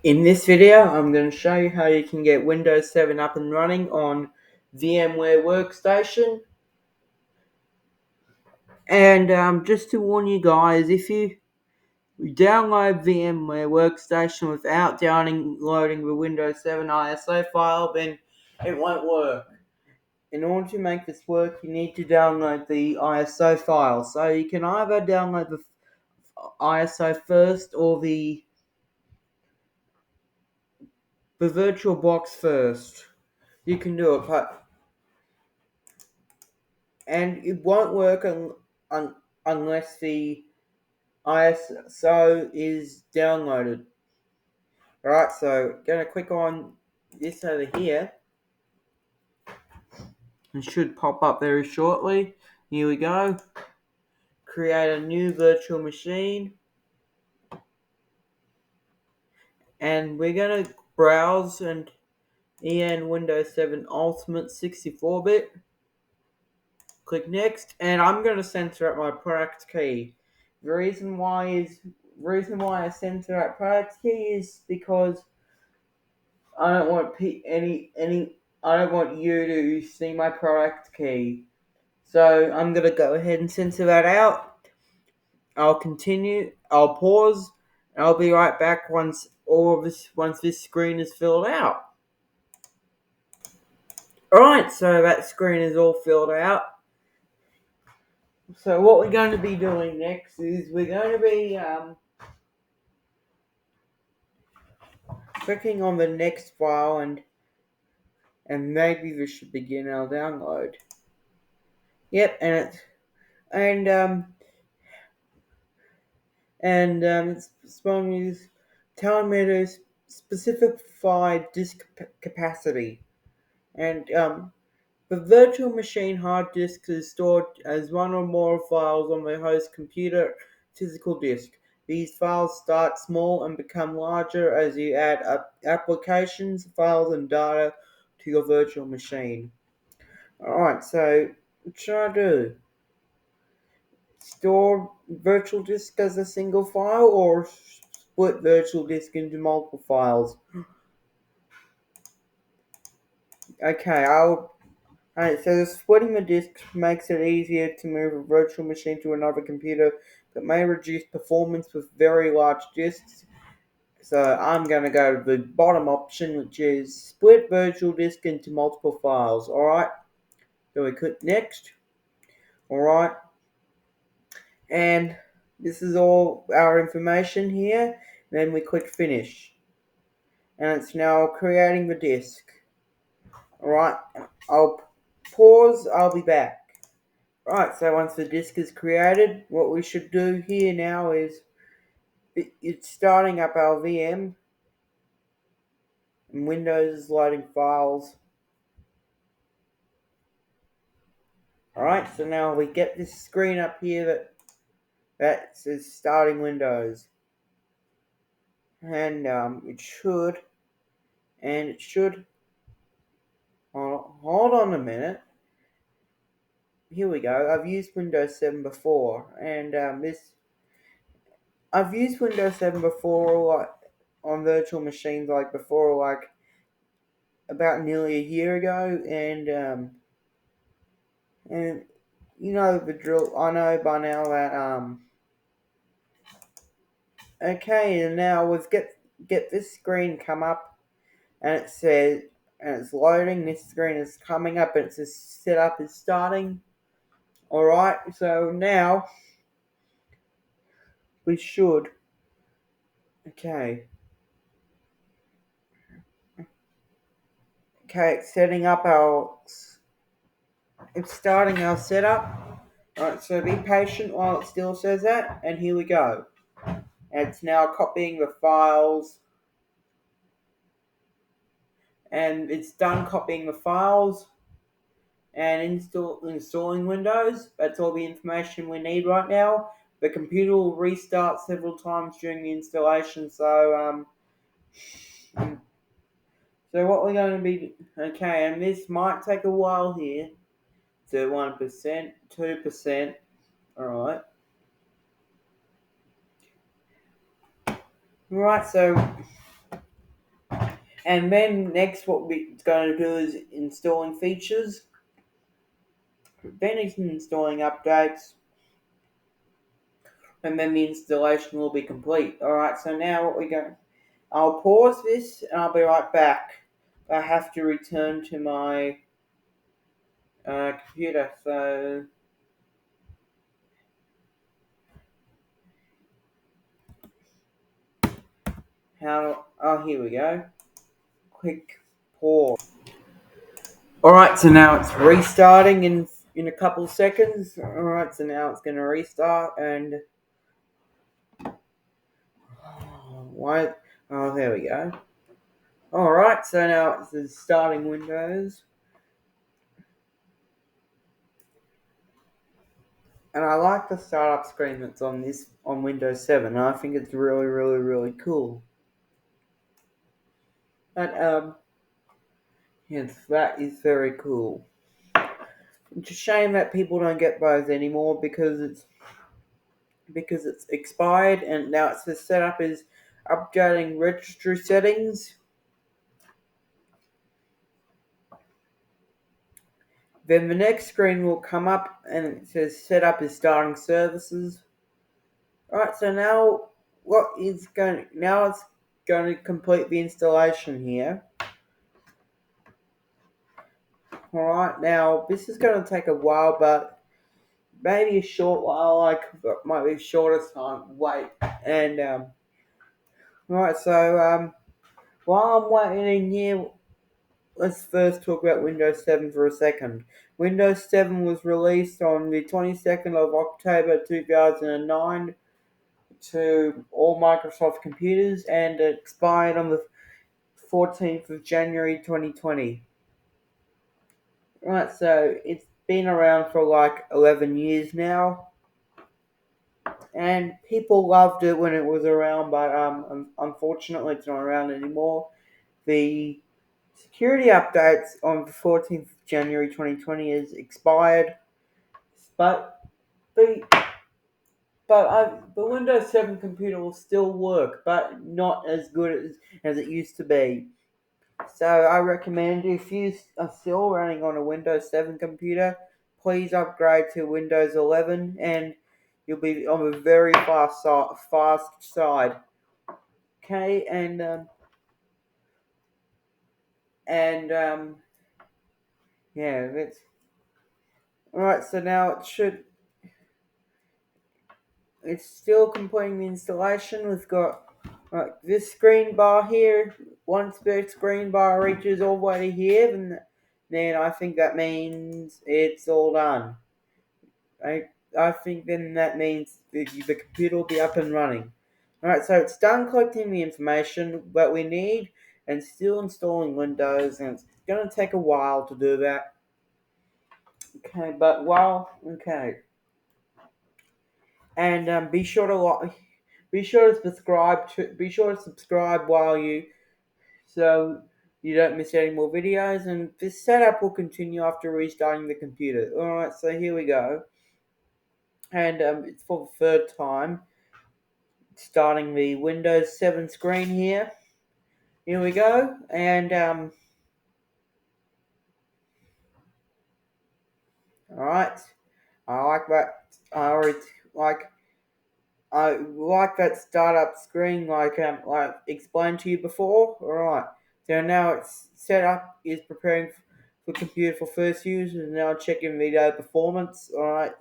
In this video, I'm going to show you how you can get Windows 7 up and running on VMware Workstation. And just to warn you guys, if you download VMware Workstation without downloading the Windows 7 ISO file, then it won't work. In order to make this work, you need to download the ISO file. So you can either download the ISO first or the VirtualBox first. You can do it, and it won't work unless the ISO is downloaded. Alright, so gonna click on this over here. It should pop up very shortly. Here we go. Create a new virtual machine. And we're gonna browse and EN Windows 7 Ultimate 64-bit. Click next, and I'm gonna center out my product key. The reason why I center out product key is because I don't want I don't want you to see my product key. So I'm gonna go ahead and censor that out. I'll pause, and I'll be right back once this screen is filled out. Alright, so that screen is all filled out. So what we're going to be doing next is we're going to be clicking on the next file, and maybe we should begin our download. Yep, it's telling me to specify disk capacity, and the virtual machine hard disk is stored as one or more files on the host computer physical disk. These files start small and become larger as you add applications, files, and data to your virtual machine. Alright, so what should I do? Store virtual disk as a single file or split virtual disk into multiple files? Okay, Alright, so splitting the disk makes it easier to move a virtual machine to another computer, but may reduce performance with very large disks. So I'm going to go to the bottom option, which is split virtual disk into multiple files. Alright, so we click next. Alright, and this is all our information here. Then we click finish, and it's now creating the disk. Alright, I'll pause, I'll be back. Right, so once the disk is created, what we should do here now is it's starting up our VM, and Windows is loading files. Alright, so now we get this screen up here that says starting Windows. And it should hold on a minute. Here we go. I've used Windows 7 before, and I've used Windows 7 before, like on virtual machines, like before, like about nearly a year ago, and you know the drill. I know by now that okay, and now we've get this screen come up, and it says, and it's loading. This screen is coming up, and it says setup is starting. Alright, so now we should. Okay, it's setting up it's starting our setup. Alright, so be patient while it still says that, and here we go. And it's now copying the files, and it's done copying the files and installing Windows. That's all the information we need right now. The computer will restart several times during the installation, so what we're going to be, okay, and this might take a while here. So 1%, 2%, alright. Right, so And then next what we're going to do is installing features, then it's installing updates, and then the installation will be complete. Alright, so now what we're going, I'll pause this and I'll be right back. I have to return to my computer, so here we go. Quick pause. Alright, so now it's restarting in a couple seconds. Alright, so now it's going to restart and why? Oh, there we go. Alright, so now it's starting Windows. And I like the startup screen that's on Windows 7. I think it's really, really, really cool. And yes, that is very cool. It's a shame that people don't get those anymore because it's expired and now it's the setup is updating registry settings. Then the next screen will come up and it says setup is starting services. Alright, so now it's going to complete the installation here. Alright, now this is going to take a while, but maybe a short while, might be shortest time wait. And alright, so while I'm waiting here, let's first talk about Windows 7 for a second. Windows 7 was released on the 22nd of October 2009 to all Microsoft computers and it expired on the 14th of January 2020. Right, so it's been around for like 11 years now, and people loved it when it was around, but unfortunately it's not around anymore. The security updates on the 14th of January 2020 is expired, but the the Windows 7 computer will still work, but not as good as it used to be. So I recommend if you are still running on a Windows 7 computer, please upgrade to Windows 11 and you'll be on a very fast side. Okay, and yeah, that's alright. So now it's still completing the installation. We've got this screen bar here. Once the screen bar reaches all the way to here, then I think that means it's all done. I I think then that means the computer will be up and running. Alright, so it's done collecting the information that we need and still installing Windows, and it's going to take a while to do that. Okay, and be sure to subscribe while you so you don't miss any more videos. And this setup will continue after restarting the computer. Alright, so here we go, and it's for the third time. Starting the Windows 7 screen here. Here we go, and all right. I like that. I already like. I like that startup screen, like explained to you before. All right. So now it's set up. Is preparing for computer for first use, and now checking video performance. All right.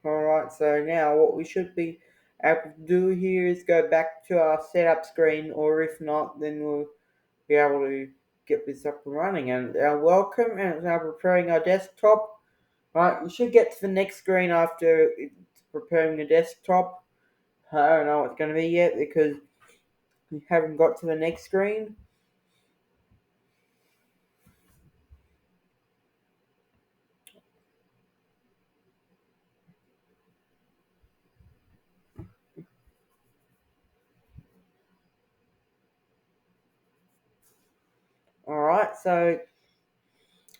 All right. So now what we should be able to do here is go back to our setup screen, or if not, then we'll be able to get this up and running. And welcome, and it's now preparing our desktop. Right, you should get to the next screen after it's preparing the desktop. I don't know what it's going to be yet because we haven't got to the next screen. Alright, so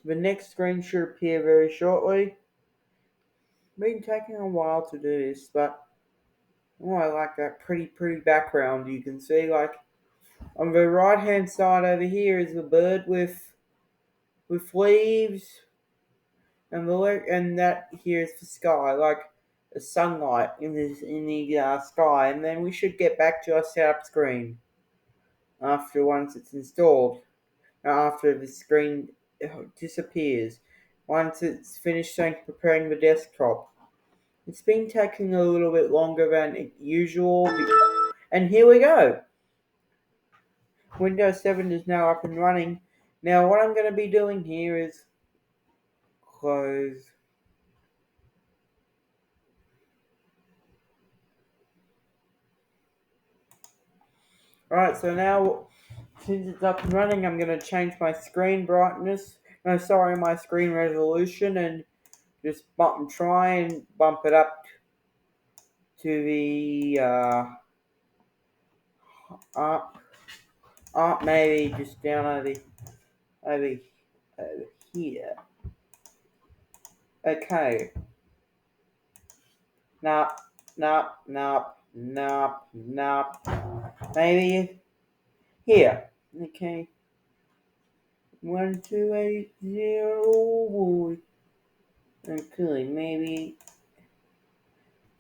the next screen should appear very shortly. Been taking a while to do this, but Oh, I like that pretty background. You can see, like, on the right hand side over here is a bird with leaves, and and that here is the sky, like the sunlight in the sky. And then we should get back to our setup screen after once it's installed. After the screen disappears, once it's finished preparing the desktop. It's been taking a little bit longer than usual, and here we go. Windows 7 is now up and running. Now what I'm going to be doing here is close. Alright, so now since it's up and running, I'm going to change my screen brightness. No, sorry, my screen resolution, and just try and bump it up to the up, maybe just down over, over here. Okay. Nah, nah, nah, nah, nah. Maybe here. Okay. 1280. Okay, maybe.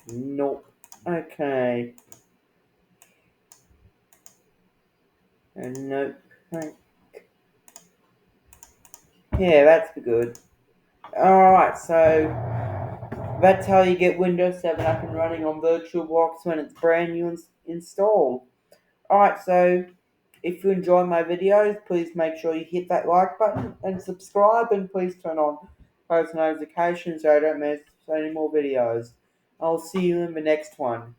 Nope. Okay. And nope. Yeah, that's good. Alright, so that's how you get Windows 7 up and running on VirtualBox when it's brand new installed. Alright, so if you enjoy my videos, please make sure you hit that like button and subscribe, and please turn on post notifications so I don't miss any more videos. I'll see you in the next one.